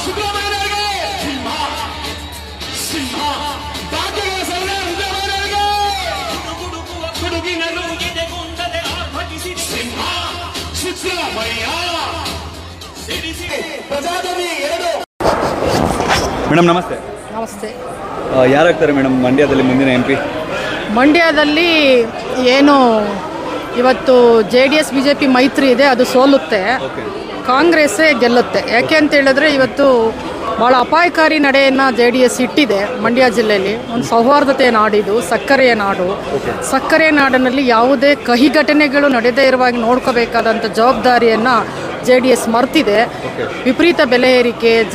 ಸಿದ್ದರಾಮಯ್ಯನವರಿಗೆ ಸಿಂಹ ಸಿಂಹ ಭಾಗ್ಯಗಳ ಸರ್ದಾರ್ ಸಿದ್ದರಾಮಯ್ಯನವರಿಗೆ ಗುಡುಗಿನಲ್ಲೂ ಎದೆಗುಂದದೆ ಆರ್ಭಟಿಸಿದೆ ಸಿಂಹ Siddaramaiah Prajadhwani 2. Madam ನಮಸ್ತೆ. ನಮಸ್ತೆ. ಯಾರಾಗ್ತಾರೆ madam ಮಂಡ್ಯದಲ್ಲಿ ಮುಂದಿನ MP? ಮಂಡ್ಯದಲ್ಲಿ ಏನು ಇವತ್ತು JDS BJP ಮೈತ್ರಿ ಇದೆ, ಅದು ಸೋಲುತ್ತೆ. ಕಾಂಗ್ರೆಸ್ಸೇ ಗೆಲ್ಲುತ್ತೆ. ಯಾಕೆ ಅಂತ ಹೇಳಿದ್ರೆ ಇವತ್ತು ಭಾಳ ಅಪಾಯಕಾರಿ ನಡೆಯನ್ನು JDS ಇಟ್ಟಿದೆ. ಮಂಡ್ಯ ಜಿಲ್ಲೆಯಲ್ಲಿ ಒಂದು ಸೌಹಾರ್ದತೆಯ ನಾಡಿದು, ಸಕ್ಕರೆಯ ನಾಡು. ಸಕ್ಕರೆಯ ನಾಡಿನಲ್ಲಿ ಯಾವುದೇ ಕಹಿ ಘಟನೆಗಳು ನಡೆದೇ ಇರುವಾಗ ನೋಡ್ಕೋಬೇಕಾದಂಥ ಜವಾಬ್ದಾರಿಯನ್ನು JDS ಮರ್ತಿದೆ. ವಿಪರೀತ ಬೆಲೆ ಏರಿಕೆ,